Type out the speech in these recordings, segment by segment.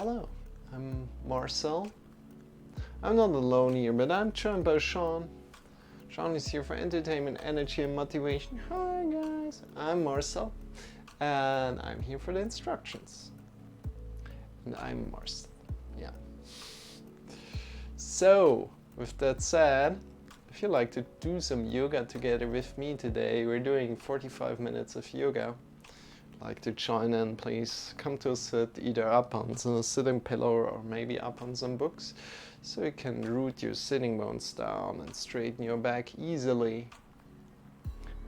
Hello, I'm Marcel. I'm not alone here, but I'm joined by Shawn. Shawn is here for entertainment, energy, and motivation. Hi guys, I'm Marcel, and I'm here for the instructions. And I'm Marcel, yeah. So, with that said, if you'd like to do some yoga together with me today, we're doing 45 minutes of yoga. Like to join in, please come to a sit, either up on a sitting pillow or maybe up on some books, so you can root your sitting bones down and straighten your back easily.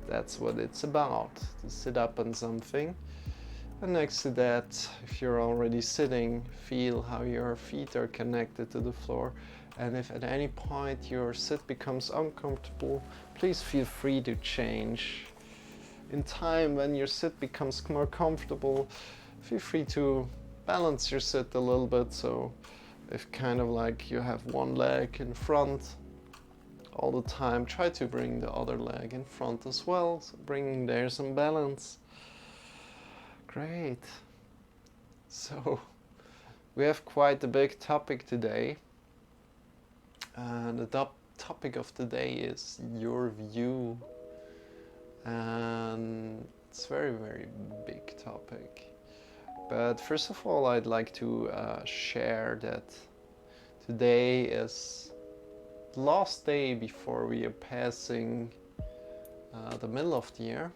That's what it's about, to sit up on something. And next to that, if you're already sitting, feel how your feet are connected to the floor. And if at any point your sit becomes uncomfortable, please feel free to change. In time, when your sit becomes more comfortable, feel free to balance your sit a little bit, so if kind of like you have one leg in front all the time, try to bring the other leg in front as well, so bringing there some balance. Great. So we have quite a big topic today, and the topic of the day is your view. And it's a very, very big topic. But first of all, I'd like to share that today is the last day before we are passing the middle of the year.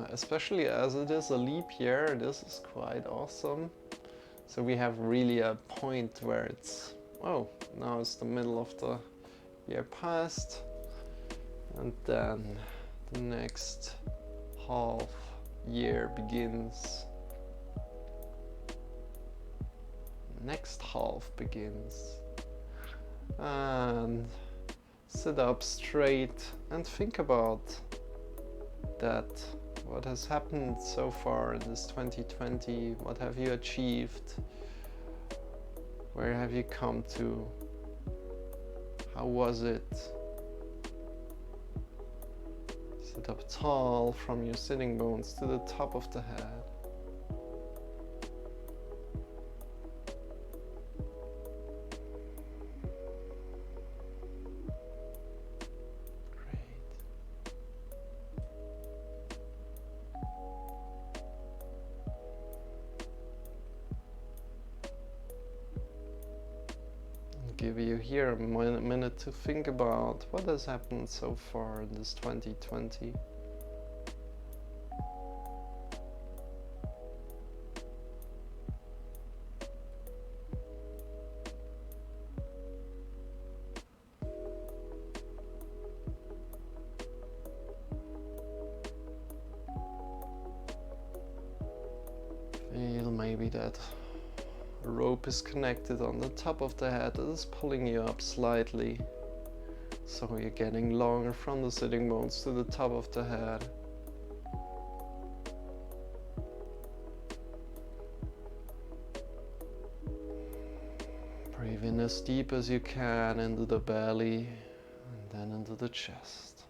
Especially as it is a leap year, this is quite awesome. So we have really a point where it's, oh, now it's the middle of the year past. And then the next half year begins. Next half begins. And sit up straight and think about that. What has happened so far in this 2020? What have you achieved? Where have you come to? How was it? Sit up tall from your sitting bones to the top of the head. Great. I'll give you here a minute to think about what has happened so far in this 2020. Feel maybe that a rope is connected on the top of the head that is pulling you up slightly. So you're getting longer from the sitting bones to the top of the head. Breathe in as deep as you can into the belly and then into the chest.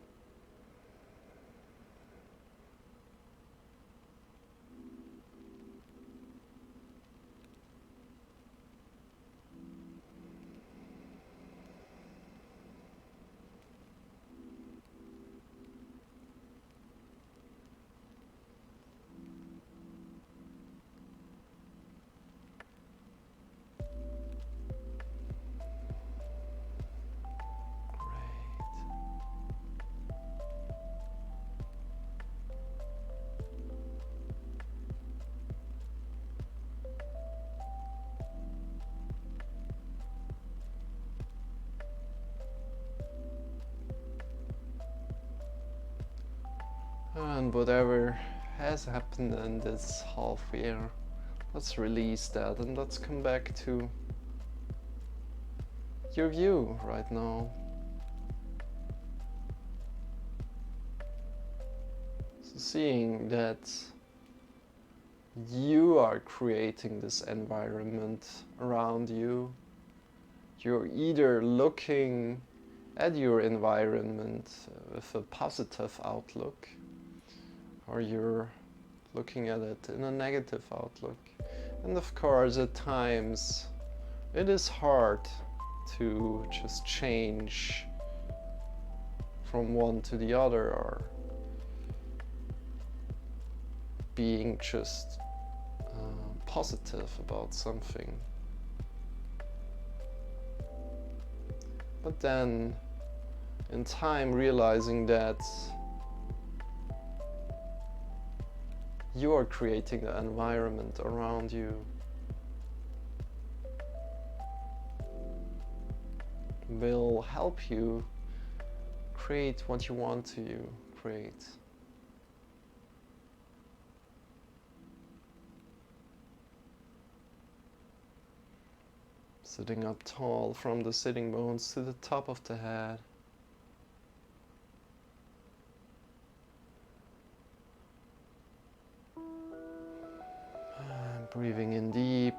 And whatever has happened in this half year, let's release that and let's come back to your view right now. So seeing that you are creating this environment around you, you're either looking at your environment with a positive outlook, or you're looking at it in a negative outlook. And of course, at times, it is hard to just change from one to the other, or being just positive about something. But then, in time, realizing that you are creating the environment around you will help you create what you want to create. Sitting up tall from the sitting bones to the top of the head. And breathing in deep.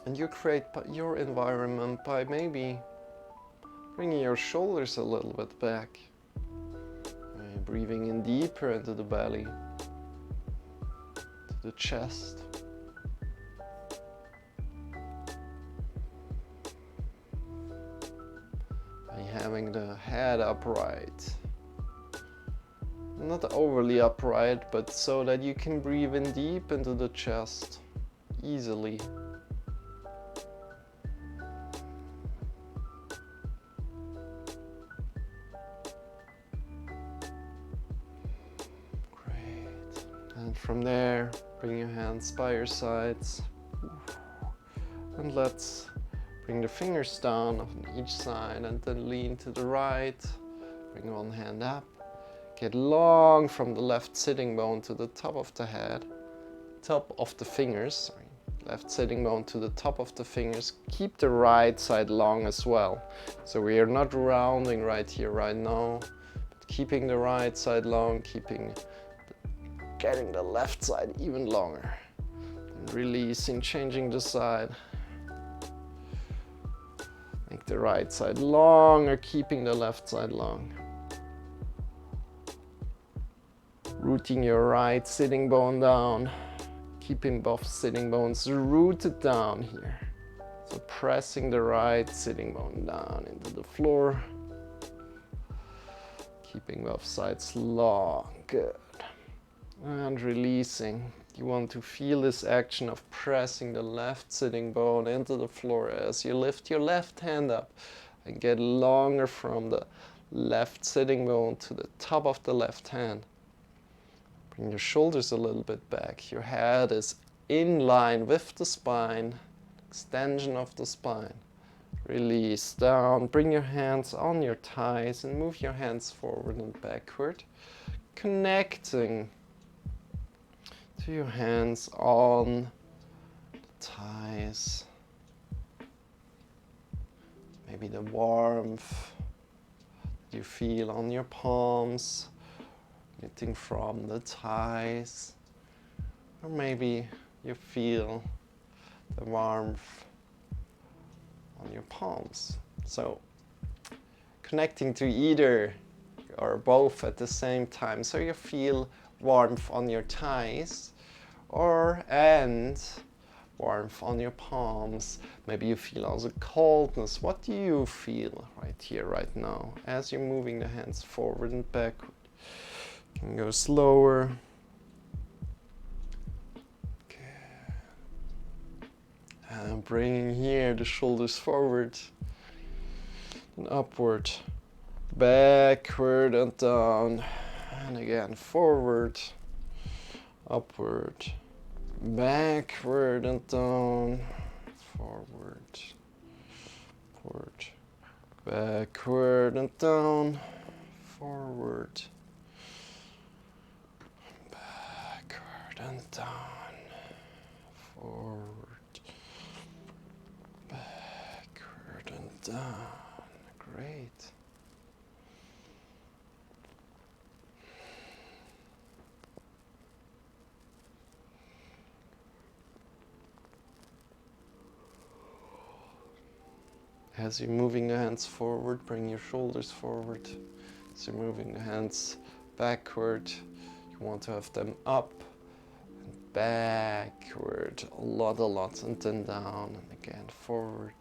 And you create your environment by maybe bringing your shoulders a little bit back. Breathing in deeper into the belly, to the chest. By having the head upright. Not overly upright, but so that you can breathe in deep into the chest easily. And from there, bring your hands by your sides. And let's bring the fingers down on each side and then lean to the right. Bring one hand up. Get long from the left sitting bone to the top of the head. Top of the fingers, sorry. Left sitting bone to the top of the fingers. Keep the right side long as well. So we are not rounding right here, right now. But keeping the right side long, getting the left side even longer. And releasing, changing the side. Make the right side longer, keeping the left side long. Rooting your right sitting bone down. Keeping both sitting bones rooted down here. So pressing the right sitting bone down into the floor. Keeping both sides long. Good. And releasing. You want to feel this action of pressing the left sitting bone into the floor as you lift your left hand up and get longer from the left sitting bone to the top of the left hand. Bring your shoulders a little bit back. Your head is in line with the spine, extension of the spine. Release down. Bring your hands on your thighs and move your hands forward and backward, connecting to your hands on the thighs. Maybe the warmth that you feel on your palms, knitting from the thighs. Or maybe you feel the warmth on your palms. So connecting to either or both at the same time. So you feel warmth on your thighs and warmth on your palms. Maybe you feel also coldness. What do you feel right here, right now, as you're moving the hands forward and backward? You can go slower. Good. And bringing here the shoulders forward and upward, backward and down. And again, forward, upward, backward and down, forward, backward and down, forward, backward and down, forward, backward and down. Great. As you're moving the hands forward, bring your shoulders forward. As you're moving the hands backward, you want to have them up and backward a lot, and then down, and again forward.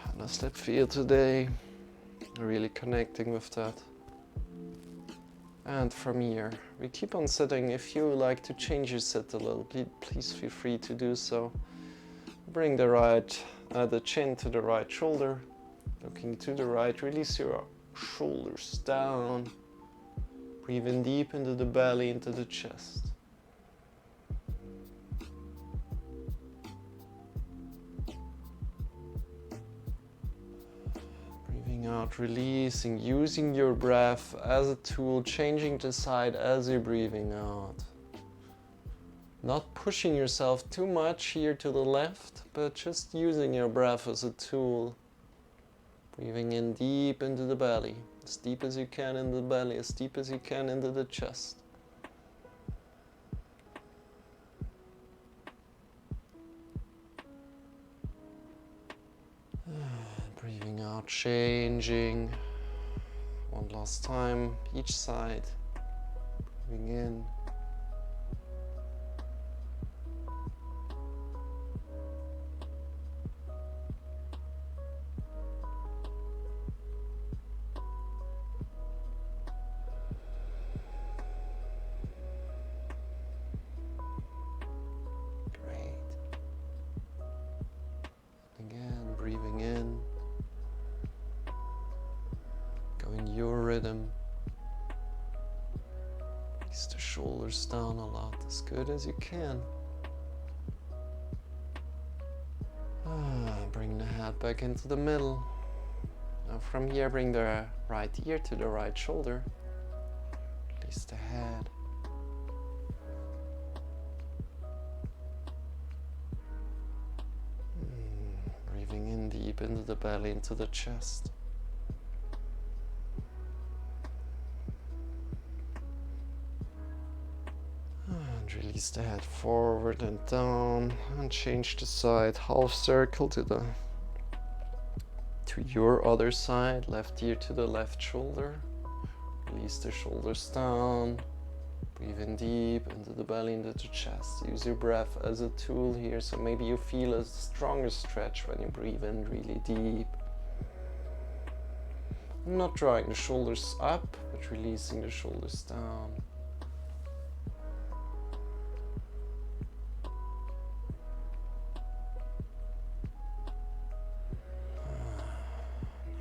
How does that feel today? Really connecting with that. And from here, we keep on sitting. If you like to change your sit a little, please feel free to do so. Bring the chin to the right shoulder, looking to the right. Release your shoulders down. Breathe in deep into the belly, into the chest. Breathing out, releasing, using your breath as a tool, changing the side as you're breathing out. Not pushing yourself too much here to the left, but just using your breath as a tool. Breathing in deep into the belly, as deep as you can in the belly, as deep as you can into the chest. Breathing out, changing. One last time, each side. Breathing in. Breathing in, going your rhythm. Release the shoulders down a lot, as good as you can. Bring the head back into the middle. Now from here, bring the right ear to the right shoulder. Release the head. Breathing in deep into the belly, into the chest. And release the head forward and down, and change the side, half circle to your other side, left ear to the left shoulder. Release the shoulders down. Breathe in deep into the belly, into the chest. Use your breath as a tool here, so maybe you feel a stronger stretch when you breathe in really deep. Not drawing the shoulders up, but releasing the shoulders down.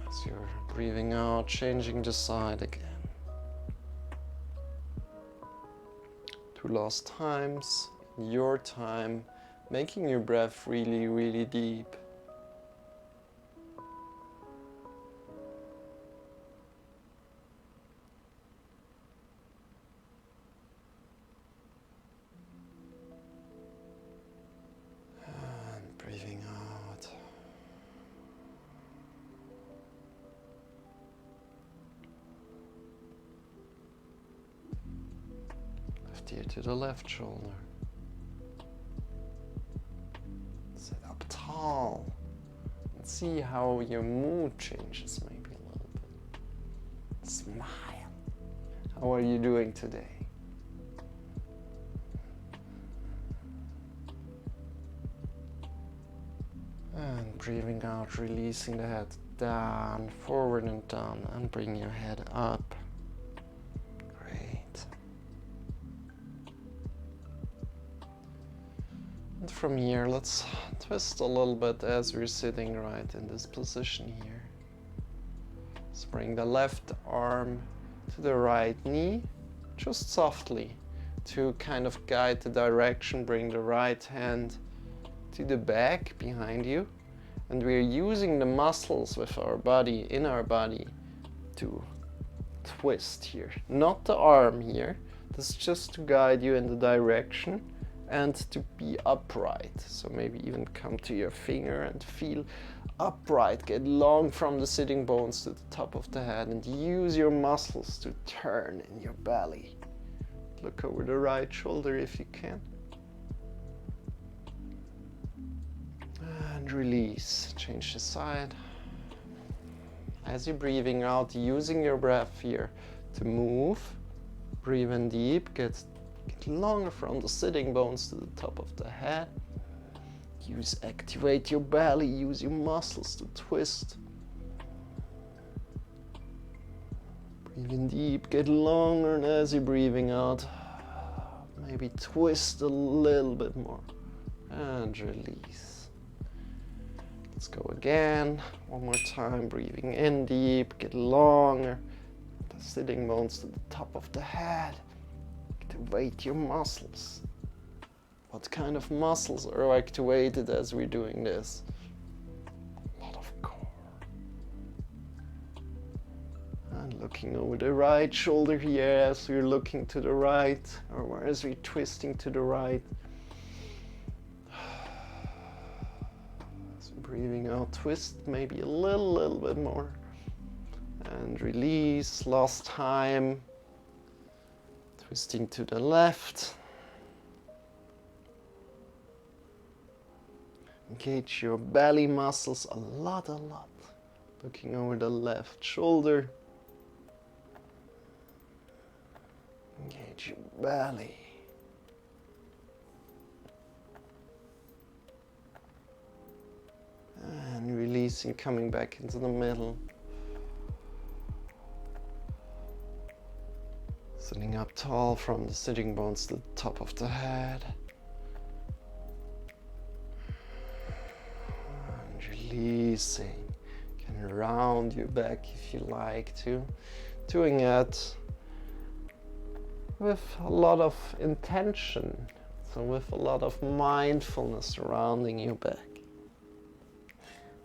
As you're breathing out, changing the side again. 2 last times, your time, making your breath really, really deep. And breathing out. Left ear to the left shoulder. Sit up tall and see how your mood changes maybe a little bit. Smile. How are you doing today? And breathing out, releasing the head down, forward and down, and bring your head up. Great. And from here, let's twist a little bit as we're sitting right in this position here. So bring the left arm to the right knee, just softly. to kind of guide the direction. Bring the right hand to the back behind you, and we're using the muscles with our body, in our body, to twist here. Not the arm here, this is just to guide you in the direction and to be upright. So maybe even come to your finger and feel upright, get long from the sitting bones to the top of the head, and use your muscles to turn in your belly. Look over the right shoulder if you can. And release, change the side. As you're breathing out, using your breath here to move, breathe in deep, get longer from the sitting bones to the top of the head. Activate your belly, use your muscles to twist. Breathe in deep, get longer, and as you're breathing out, maybe twist a little bit more. And release. Let's go again. One more time, breathing in deep, get longer. The sitting bones to the top of the head. Activate your muscles. What kind of muscles are activated as we're doing this? A lot of core. And looking over the right shoulder here as we're looking to the right, or as we're twisting to the right. So breathing out, twist maybe a little bit more. And release, last time. Twisting to the left. Engage your belly muscles a lot. Looking over the left shoulder. Engage your belly. And releasing, coming back into the middle. Sitting up tall from the sitting bones to the top of the head. And releasing. You can round your back if you like to. Doing it with a lot of intention. So with a lot of mindfulness surrounding your back.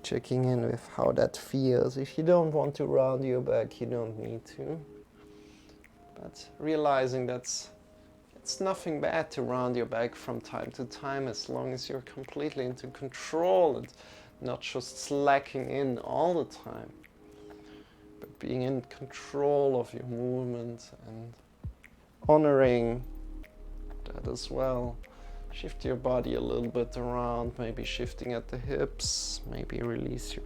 Checking in with how that feels. If you don't want to round your back, you don't need to. But realizing that it's nothing bad to round your back from time to time, as long as you're completely into control and not just slacking in all the time, but being in control of your movement and honoring that as well. Shift your body a little bit around, maybe shifting at the hips, maybe release your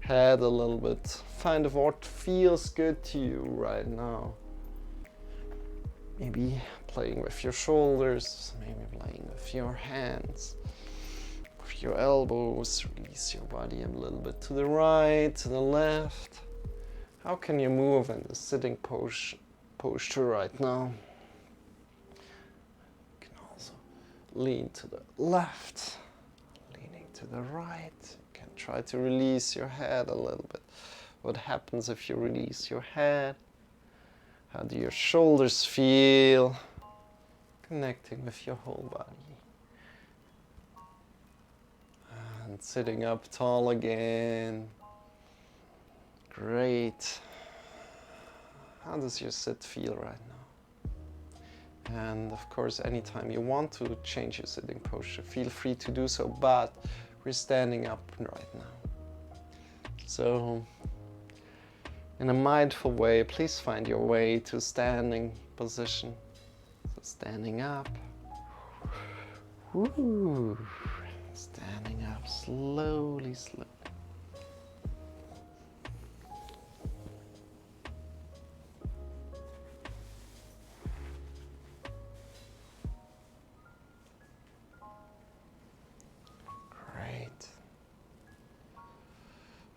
head a little bit. Find what feels good to you right now. Maybe playing with your shoulders, maybe playing with your hands, with your elbows. Release your body a little bit to the right, to the left. How can you move in the sitting posture right now? You can also lean to the left, leaning to the right. You can try to release your head a little bit. What happens if you release your head? How do your shoulders feel? Connecting with your whole body. And sitting up tall again. Great. How does your sit feel right now? And of course, anytime you want to change your sitting posture, feel free to do so, but we're standing up right now. So, in a mindful way, please find your way to standing position. So standing up. Woo. Standing up slowly.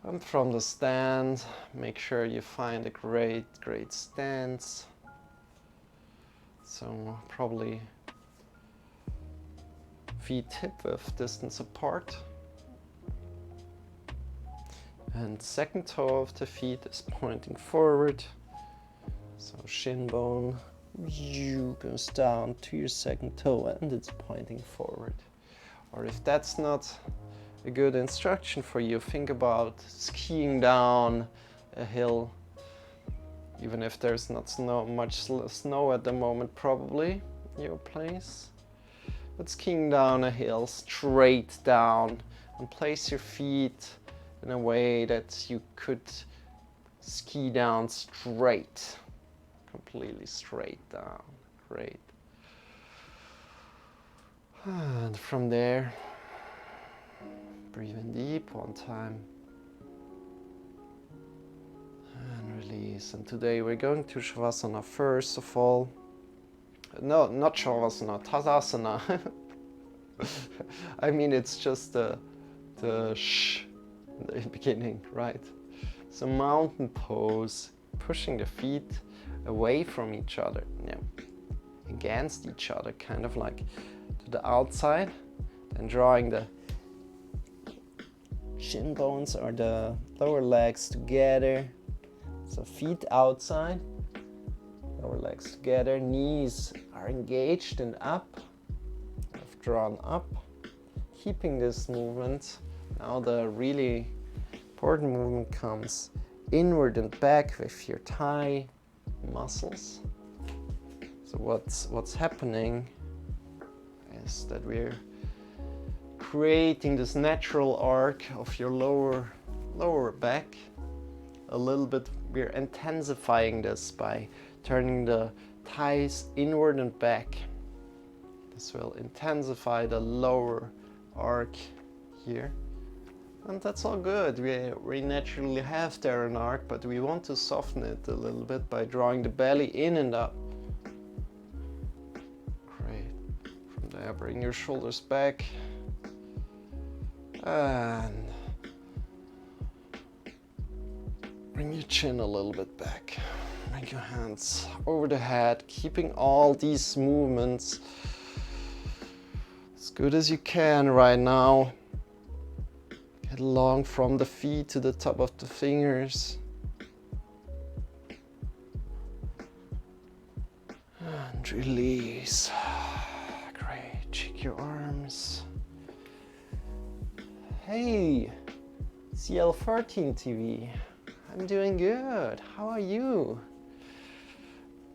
And from the stand, make sure you find a great stance. So probably feet hip-width distance apart. And second toe of the feet is pointing forward. So shin bone you goes down to your second toe and it's pointing forward. Or if that's not a good instruction for you, think about skiing down a hill, even if there's not much snow at the moment, probably in your place. But skiing down a hill, straight down, and place your feet in a way that you could ski down straight, completely straight down. Great. And from there, breathe in deep one time and release. And today we're going to Shavasana first of all. No, not Shavasana, Tadasana. I mean, it's just the sh in the beginning, right? So mountain pose, pushing the feet away from each other, against each other, kind of like to the outside, and drawing the shin bones or the lower legs together. So feet outside, lower legs together, knees are engaged and up, drawn up, keeping this movement. Now the really important movement comes inward and back with your thigh muscles. So what's happening is that we're creating this natural arc of your lower back a little bit. We're intensifying this by turning the thighs inward and back. This will intensify the lower arc here. And that's all good. We naturally have there an arc, but we want to soften it a little bit by drawing the belly in and up. Great. From there, bring your shoulders back. And bring your chin a little bit back. Bring your hands over the head, keeping all these movements as good as you can right now. Get along from the feet to the top of the fingers. And release. Great. Check your arms. Hey, CL13 TV. I'm doing good. How are you?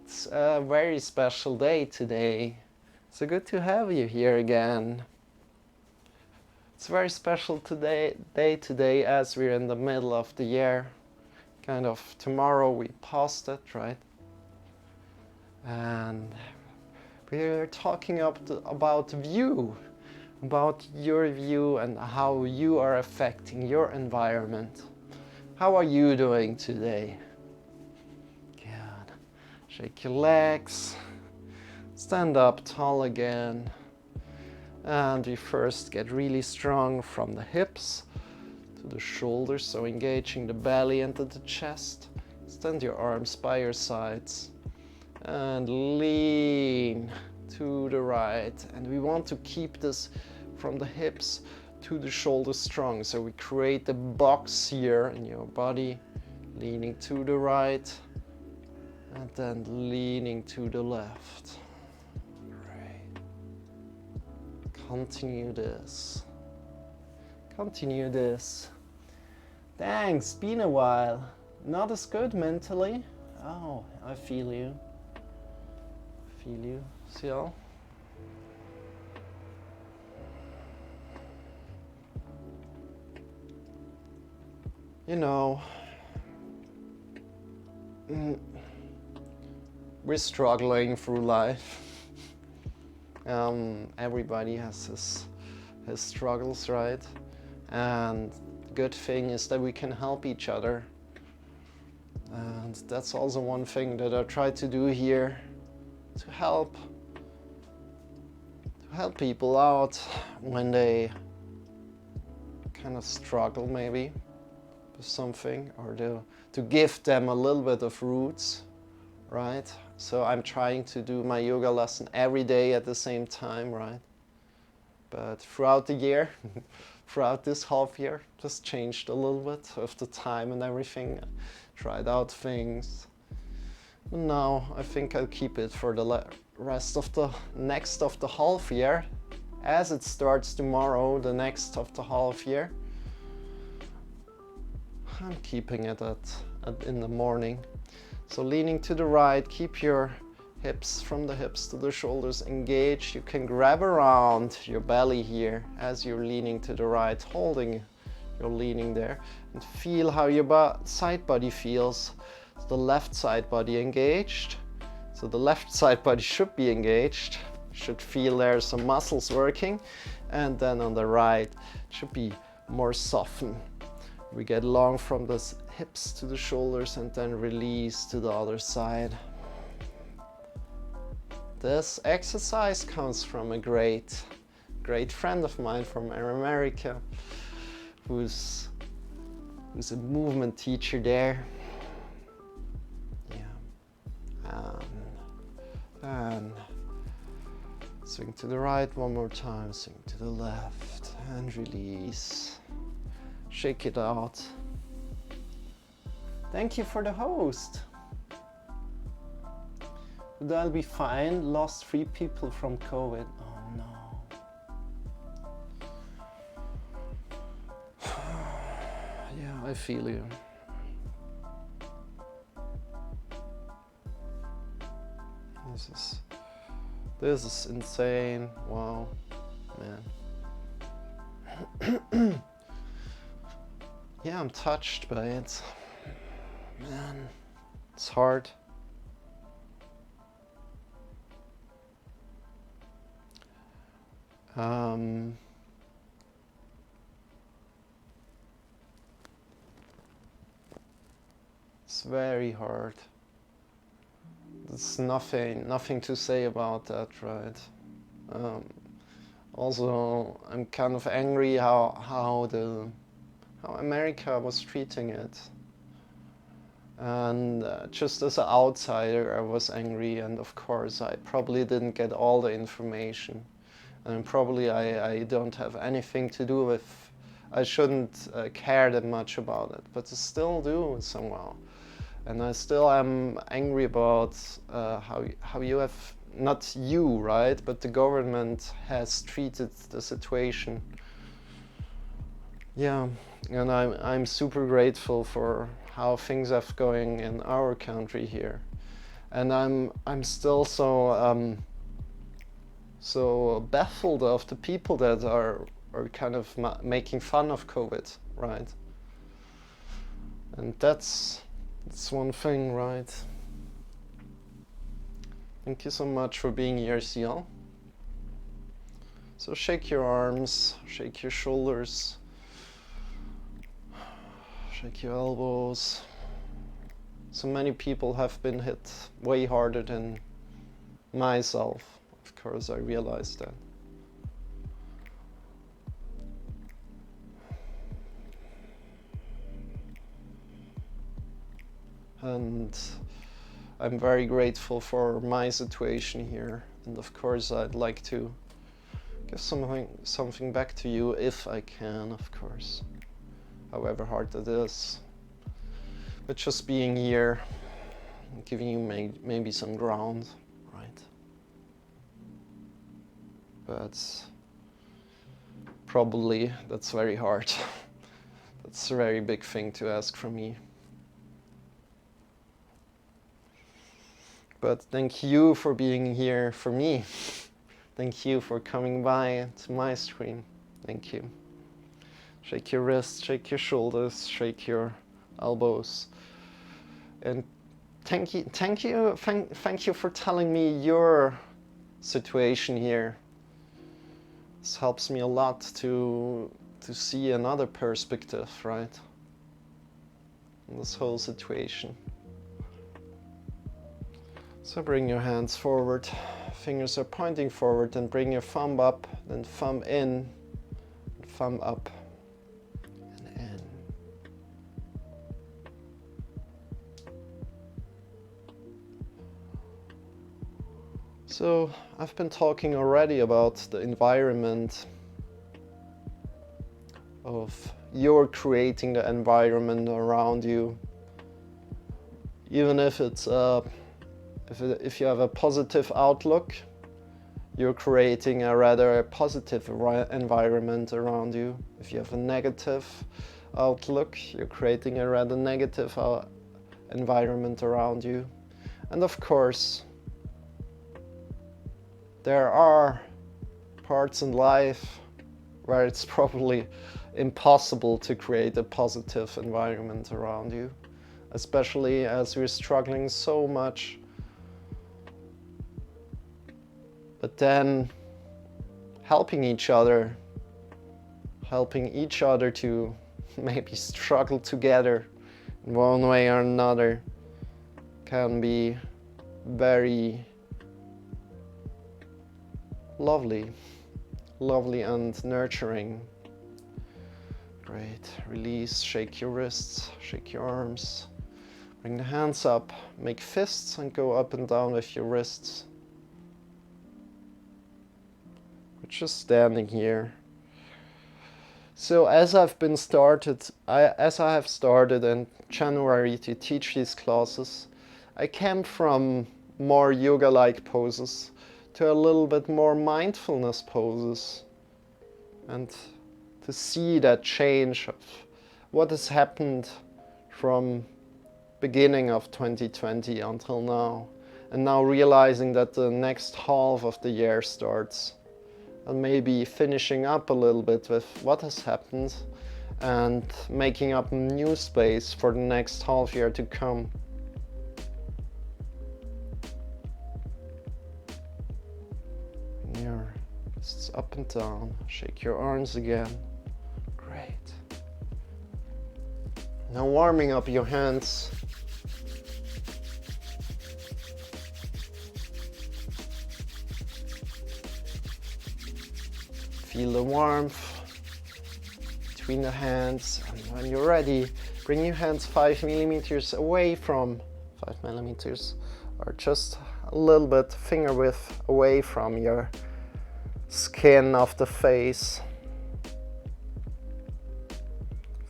It's a very special day today. So good to have you here again. It's a very special day today as we're in the middle of the year. Kind of tomorrow we passed it, right? And we're talking about view, about your view and how you are affecting your environment. How are you doing today? Good. Shake your legs. Stand up tall again. And we first get really strong from the hips to the shoulders, so engaging the belly into the chest. Extend your arms by your sides and lean to the right. And we want to keep this from the hips to the shoulders strong. So we create a box here in your body, leaning to the right and then leaning to the left. Continue this. Continue this. Thanks, been a while. Not as good mentally. Oh, I feel you. Feel you. See y'all? You know, we're struggling through life. Everybody has his struggles, right? And the good thing is that we can help each other. And that's also one thing that I try to do here, to help people out when they kind of struggle maybe with something, or to give them a little bit of roots, right? So I'm trying to do my yoga lesson every day at the same time, right? But throughout the year, throughout this half year, just changed a little bit of the time and everything. Tried out things. Now I think I'll keep it for the rest of the next of the half year, as it starts tomorrow, the next of the half year. I'm keeping it in the morning. So leaning to the right, keep your hips from the hips to the shoulders engaged. You can grab around your belly here as you're leaning to the right, holding your leaning there, and feel how your side body feels. The left side body engaged. So the left side body should be engaged, should feel there some muscles working, and then on the right it should be more softened. We get long from the hips to the shoulders and then release to the other side. This exercise comes from a great friend of mine from America, who's a movement teacher there. Yeah. And swing to the right one more time, swing to the left, and release. Shake it out. Thank you for the host. But I'll be fine. Lost 3 people from COVID. Oh no. Yeah, I feel you. This is insane. Wow, man. Yeah, I'm touched by it. Man, it's hard. It's very hard. There's nothing to say about that, right? Also, I'm kind of angry how America was treating it. And just as an outsider, I was angry, and of course I probably didn't get all the information. And probably I don't have anything to do with, I shouldn't care that much about it, but I still do somehow. And I still am angry about how you have, not you, right, but the government has treated the situation. Yeah, and I'm super grateful for how things are going in our country here. And I'm still so baffled of the people that are kind of making fun of COVID, right? And that's one thing, right? Thank you so much for being here, Seal. So shake your arms, shake your shoulders, shake your elbows. So many people have been hit way harder than myself. Of course, I realize that. And I'm very grateful for my situation here. And of course, I'd like to give something back to you if I can, of course. However hard it is. But just being here, giving you maybe some ground, right? But probably that's very hard. That's a very big thing to ask from me. But thank you for being here for me. Thank you for coming by to my stream. Thank you. Shake your wrists, shake your shoulders, shake your elbows. And thank you for telling me your situation here. This helps me a lot to see another perspective, right? In this whole situation. So bring your hands forward, fingers are pointing forward, and bring your thumb up, then thumb in, thumb up, and in. So I've been talking already about the environment of you're creating the environment around you, even if it's If you have a positive outlook, you're creating a rather positive environment around you. If you have a negative outlook, you're creating a rather negative environment around you. And of course, there are parts in life where it's probably impossible to create a positive environment around you, especially as we're struggling so much. But then helping each other to maybe struggle together in one way or another can be very lovely and nurturing. Great. Release, shake your wrists, shake your arms. Bring the hands up, make fists and go up and down with your wrists. We're just standing here. So as I have started in January to teach these classes, I came from more yoga-like poses to a little bit more mindfulness poses, and to see that change of what has happened from beginning of 2020 until now, and now realizing that the next half of the year starts, and maybe finishing up a little bit with what has happened and making up new space for the next half year to come. Your fists up and down, shake your arms again. Great. Now warming up your hands. Feel the warmth between the hands, and when you're ready, bring your hands 5 millimeters away from 5 millimeters, or just a little bit finger width away from your skin of the face.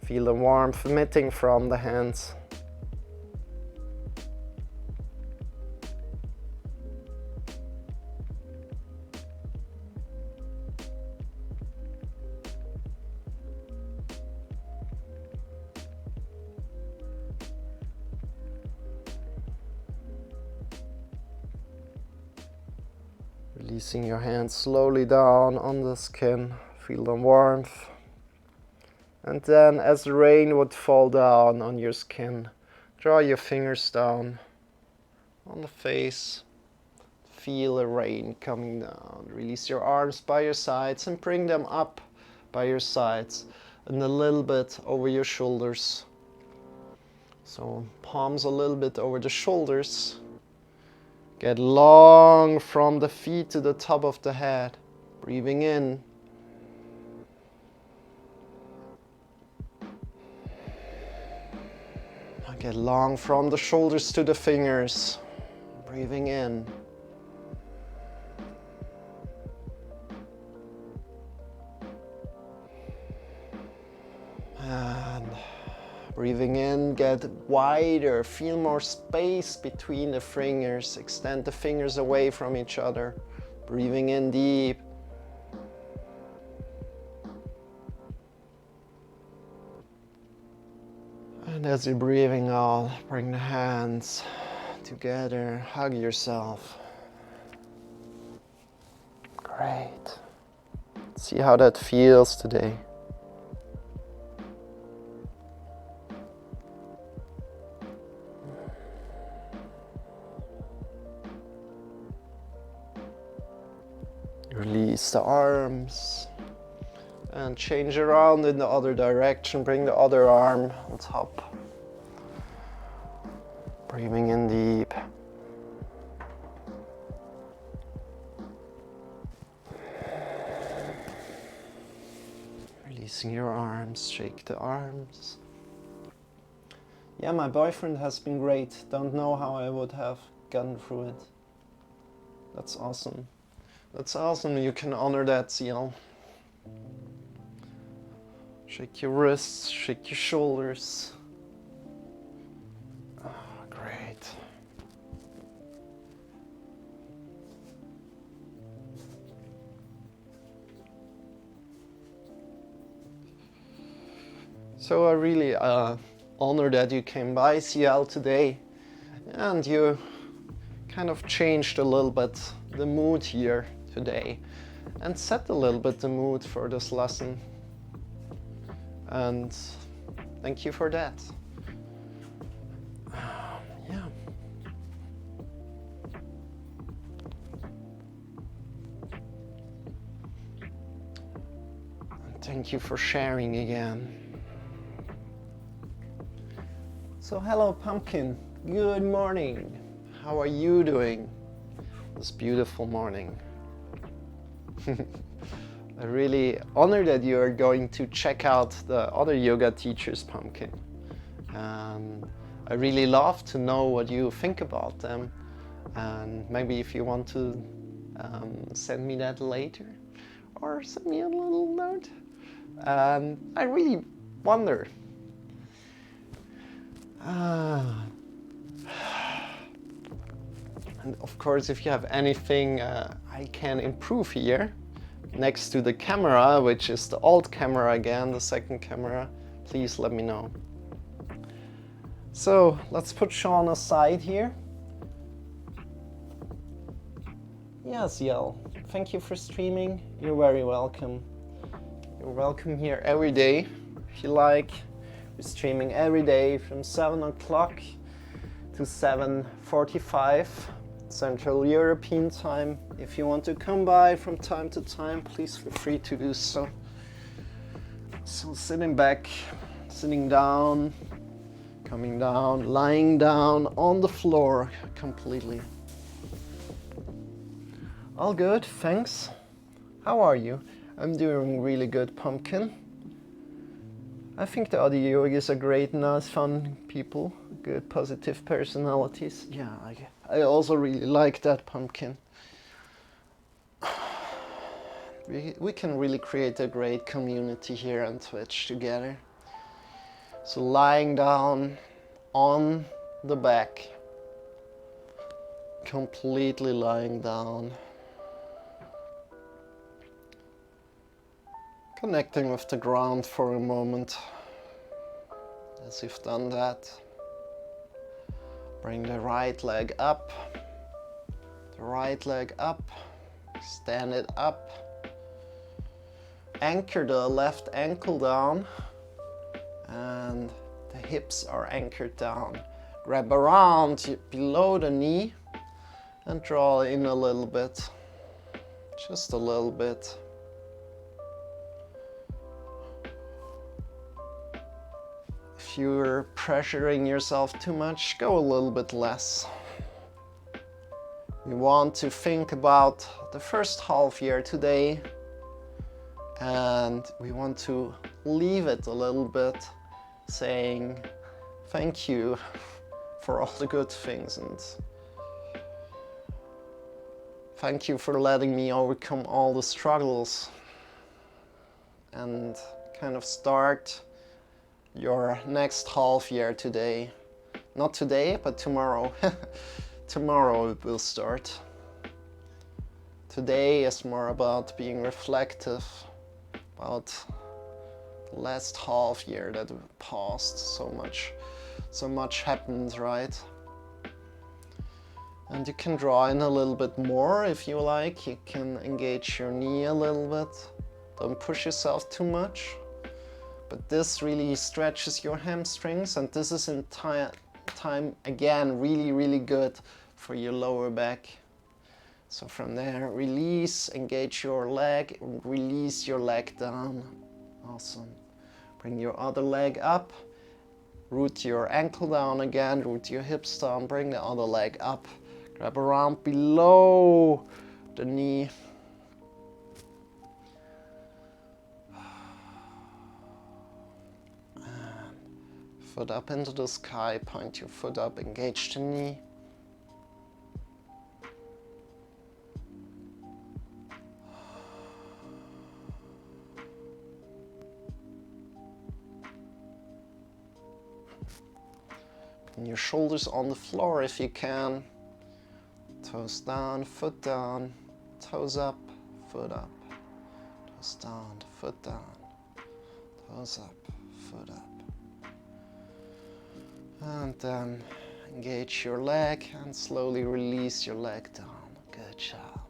Feel the warmth emitting from the hands. Releasing your hands slowly down on the skin, feel the warmth. And then as the rain would fall down on your skin, draw your fingers down on the face. Feel the rain coming down. Release your arms by your sides and bring them up by your sides and a little bit over your shoulders. So palms a little bit over the shoulders. Get long from the feet to the top of the head. Breathing in. Get long from the shoulders to the fingers. Breathing in. And breathing in, get wider, feel more space between the fingers, extend the fingers away from each other. Breathing in deep. And as you're breathing out, bring the hands together, hug yourself. Great. See how that feels today. Release the arms and change around in the other direction. Bring the other arm on top. Breathing in deep. Releasing your arms, shake the arms. Yeah, my boyfriend has been great. Don't know how I would have gotten through it. That's awesome. That's awesome, you can honor that, Seal. Shake your wrists, shake your shoulders. Oh, great. So I really honor that you came by CL today, and you kind of changed a little bit the mood here today and set a little bit the mood for this lesson. And thank you for that. Yeah. And thank you for sharing again. So hello Pumpkin, good morning. How are you doing this beautiful morning? I'm really honored that you are going to check out the other yoga teachers, Pumpkin. I really love to know what you think about them, and maybe if you want to send me that later or send me a little note. I really wonder. And of course, if you have anything I can improve here, next to the camera, which is the old camera again, the second camera, please let me know. So let's put Shawn aside here. Yes, Yel, thank you for streaming. You're very welcome. You're welcome here every day. If you like, we're streaming every day from 7 o'clock to 7:45 Central European time. If you want to come by from time to time, please feel free to do so. So sitting back, sitting down, coming down, lying down on the floor completely. All good, thanks. How are you? I'm doing really good, Pumpkin. I think the other yogis are great, nice, fun people, good, positive personalities. Yeah, I also really like that, Pumpkin. We can really create a great community here on Twitch together. So lying down on the back, completely lying down, connecting with the ground for a moment. As you've done that, bring the right leg up, stand it up, anchor the left ankle down, and the hips are anchored down. Grab around below the knee and draw in a little bit, just a little bit. If you're pressuring yourself too much, go a little bit less. We want to think about the first half year today, and we want to leave it a little bit saying thank you for all the good things, and thank you for letting me overcome all the struggles, and kind of start your next half year today. Not today, but tomorrow. Tomorrow it will start. Today is more about being reflective about the last half year that passed. So much happened, right? And you can draw in a little bit more if you like. You can engage your knee a little bit. Don't push yourself too much. But this really stretches your hamstrings, and this is in time again really good for your lower back. So from there, release, engage your leg, release your leg down. Awesome. Bring your other leg up, root your ankle down again, root your hips down, bring the other leg up, grab around below the knee. Foot up into the sky, point your foot up, engage the knee. Pin your shoulders on the floor if you can. Toes down, foot down, toes up, foot up. Toes down, foot down, toes up, foot up. And engage your leg and slowly release your leg down. Good job.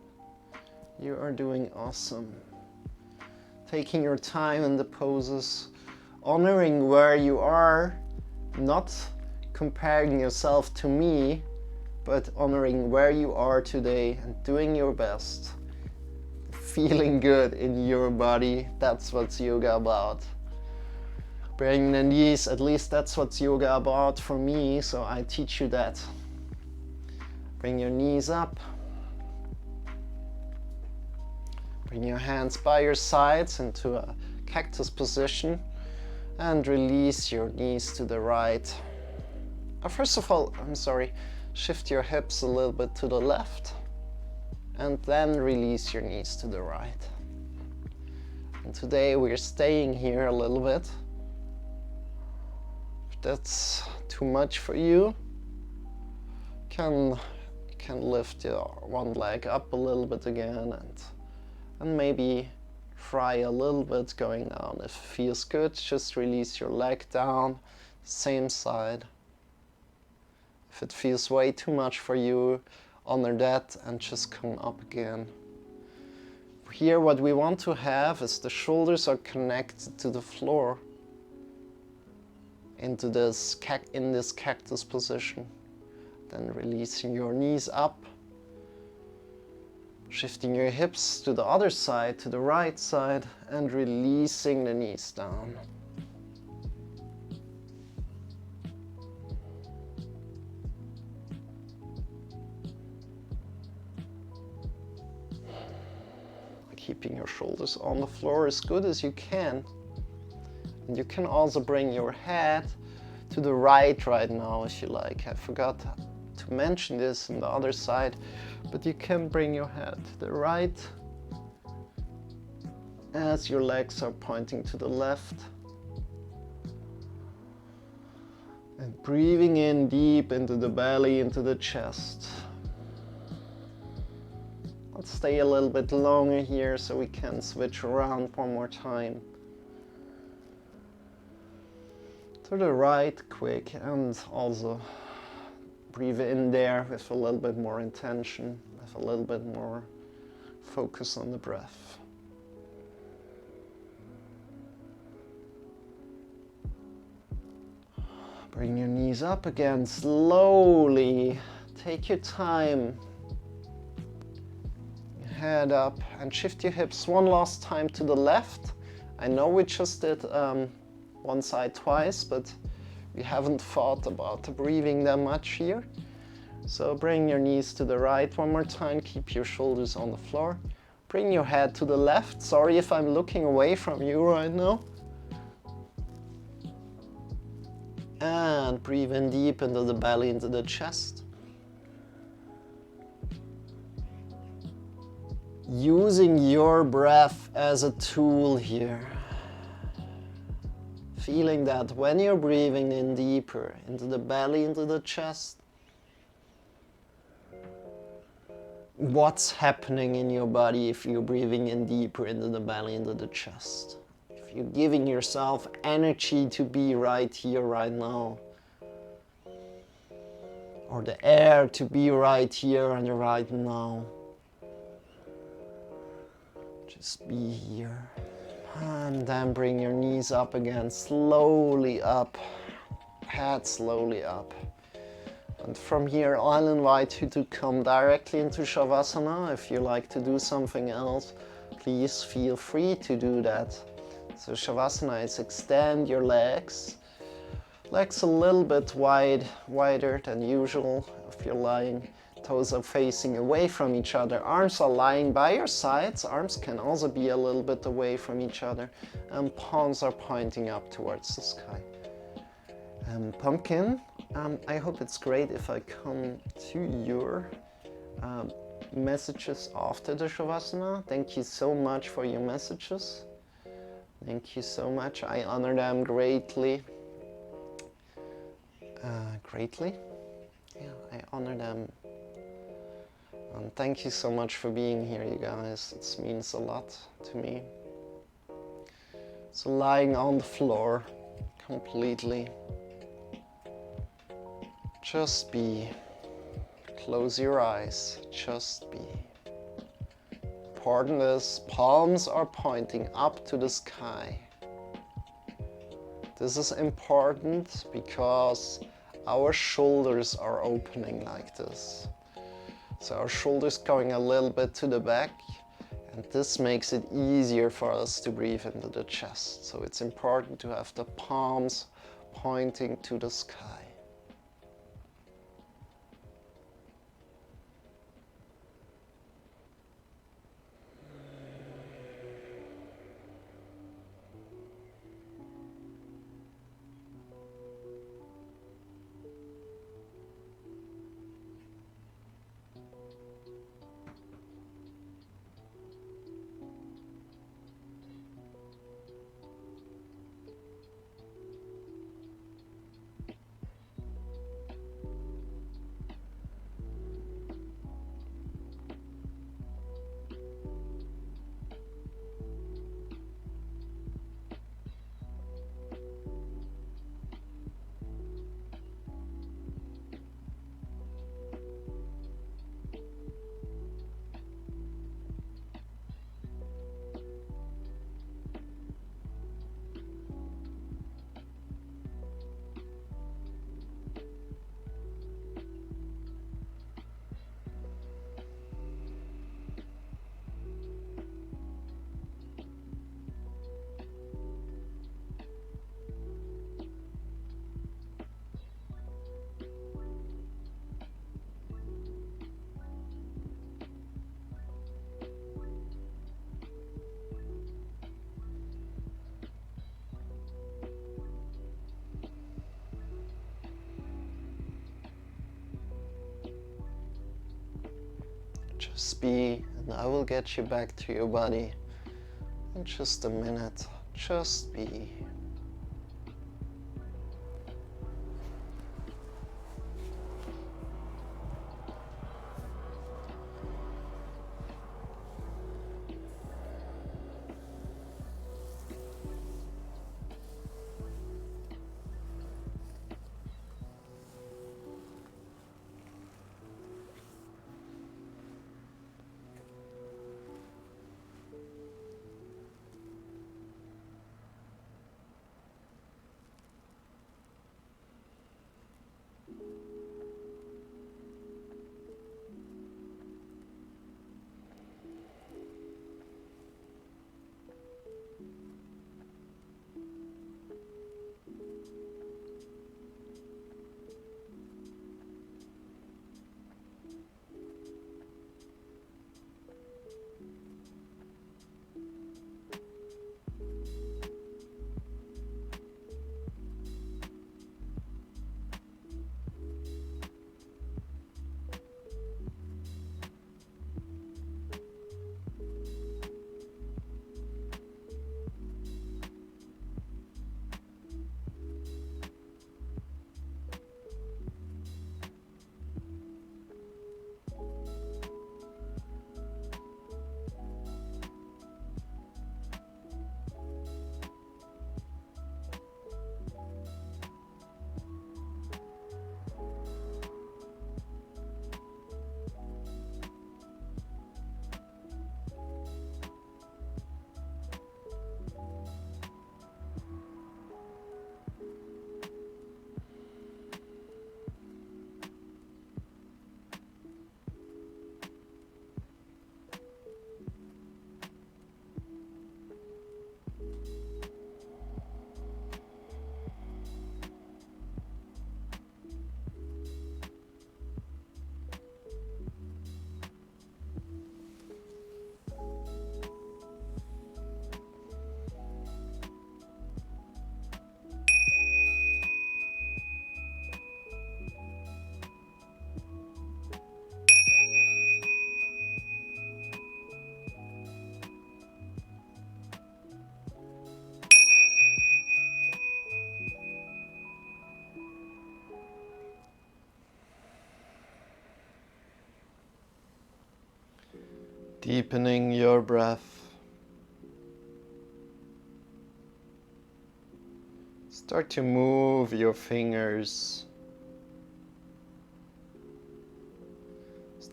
You are doing awesome. Taking your time in the poses, honoring where you are, not comparing yourself to me, but honoring where you are today and doing your best. Feeling good in your body, that's what's yoga about. Bringing the knees, at least that's what's yoga about for me, so I teach you that. Bring your knees up. Bring your hands by your sides into a cactus position and release your knees to the right. First of all, shift your hips a little bit to the left and then release your knees to the right. And today we're staying here a little bit. If that's too much for you, you can lift your one leg up a little bit again and maybe try a little bit going down. If it feels good, just release your leg down, same side. If it feels way too much for you, honor that and just come up again. Here what we want to have is the shoulders are connected to the floor in this cactus position. Then releasing your knees up. Shifting your hips to the other side, to the right side, and releasing the knees down. Keeping your shoulders on the floor as good as you can. And you can also bring your head to the right now if you like. I forgot to mention this on the other side. But you can bring your head to the right as your legs are pointing to the left. And breathing in deep into the belly, into the chest. Let's stay a little bit longer here so we can switch around one more time. To the right, quick, and also breathe in there with a little bit more intention, with a little bit more focus on the breath. Bring your knees up again, slowly. Take your time. Head up and shift your hips one last time to the left. I know we just did one side twice, but we haven't thought about the breathing that much here. So bring your knees to the right one more time, keep your shoulders on the floor. Bring your head to the left. Sorry if I'm looking away from you right now. And breathe in deep into the belly, into the chest. Using your breath as a tool here. Feeling that when you're breathing in deeper into the belly, into the chest, what's happening in your body if you're breathing in deeper into the belly, into the chest. If you're giving yourself energy to be right here, right now. Or the air to be right here and right now. Just be here. And then bring your knees up again, slowly up, head slowly up. And from here, I'll invite you to come directly into Shavasana. If you like to do something else, please feel free to do that. So Shavasana is extend your legs. Legs a little bit wider than usual if you're lying. Toes are facing away from each other. Arms are lying by your sides. Arms can also be a little bit away from each other. And palms are pointing up towards the sky. Pumpkin, I hope it's great if I come to your messages after the Shavasana. Thank you so much for your messages. Thank you so much. I honor them greatly. Yeah, I honor them. And thank you so much for being here, you guys. It means a lot to me. So lying on the floor completely. Just be. Close your eyes. Just be. Important is, palms are pointing up to the sky. This is important because our shoulders are opening like this. So our shoulders going a little bit to the back, and this makes it easier for us to breathe into the chest. So it's important to have the palms pointing to the sky. Just be, and I will get you back to your body in just a minute. Just be. Deepening your breath. Start to move your fingers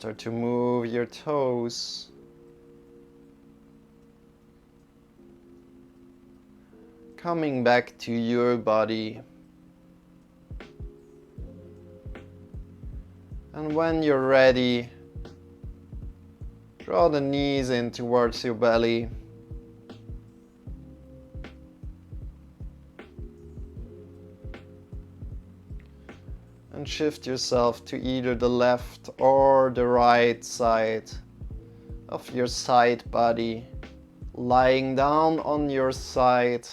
Start to move your toes. Coming back to your body. And when you're ready, draw the knees in towards your belly. And shift yourself to either the left or the right side of your side body, lying down on your side.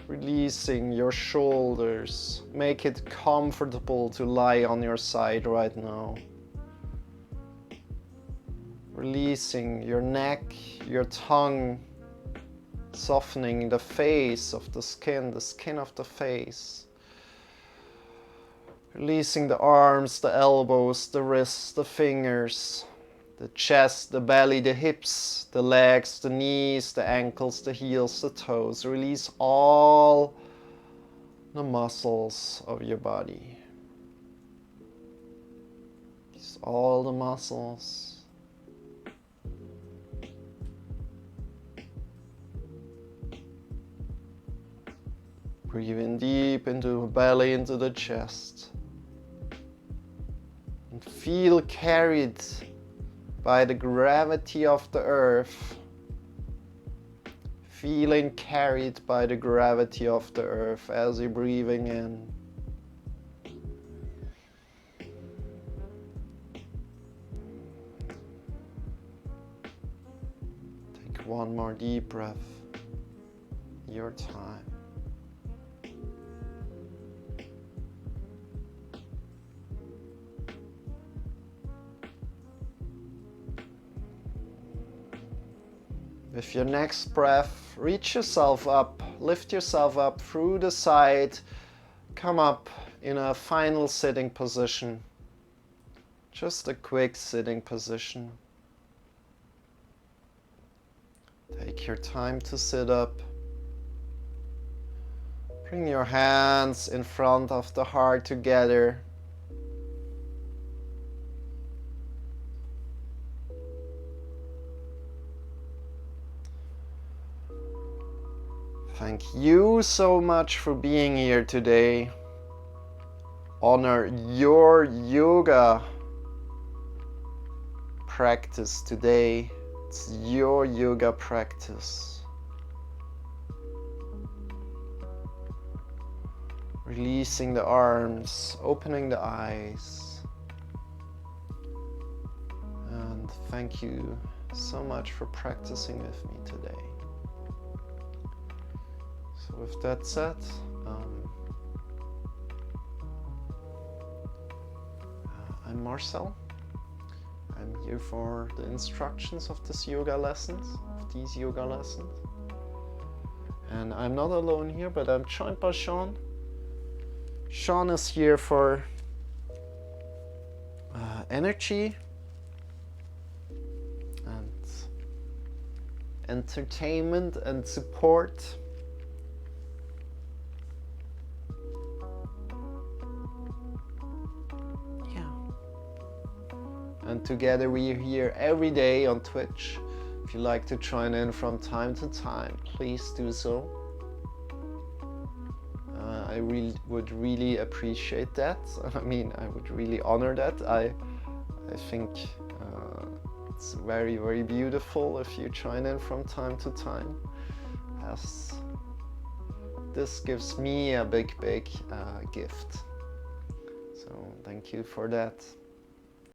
Releasing your shoulders. Make it comfortable to lie on your side right now. Releasing your neck, your tongue, softening the face of the skin of the face. Releasing the arms, the elbows, the wrists, the fingers, the chest, the belly, the hips, the legs, the knees, the ankles, the heels, the toes. Release all the muscles of your body. Release all the muscles. Breathe in deep into the belly, into the chest. And feel carried by the gravity of the earth. Feeling carried by the gravity of the earth as you're breathing in. Take one more deep breath. Your time. With your next breath, reach yourself up, lift yourself up through the side, come up in a final sitting position. Just a quick sitting position. Take your time to sit up. Bring your hands in front of the heart together. Thank you so much for being here today. Honor your yoga practice today. It's your yoga practice. Releasing the arms, opening the eyes. And thank you so much for practicing with me today. So with that said, I'm Marcel. I'm here for the instructions of these yoga lessons. And I'm not alone here, but I'm joined by Shawn. Shawn is here for energy and entertainment and support. And together we are here every day on Twitch. If you'd like to join in from time to time, please do so. I would really appreciate that. I mean, I would really honor that. I think it's very, very beautiful if you join in from time to time, as this gives me a big gift. So thank you for that.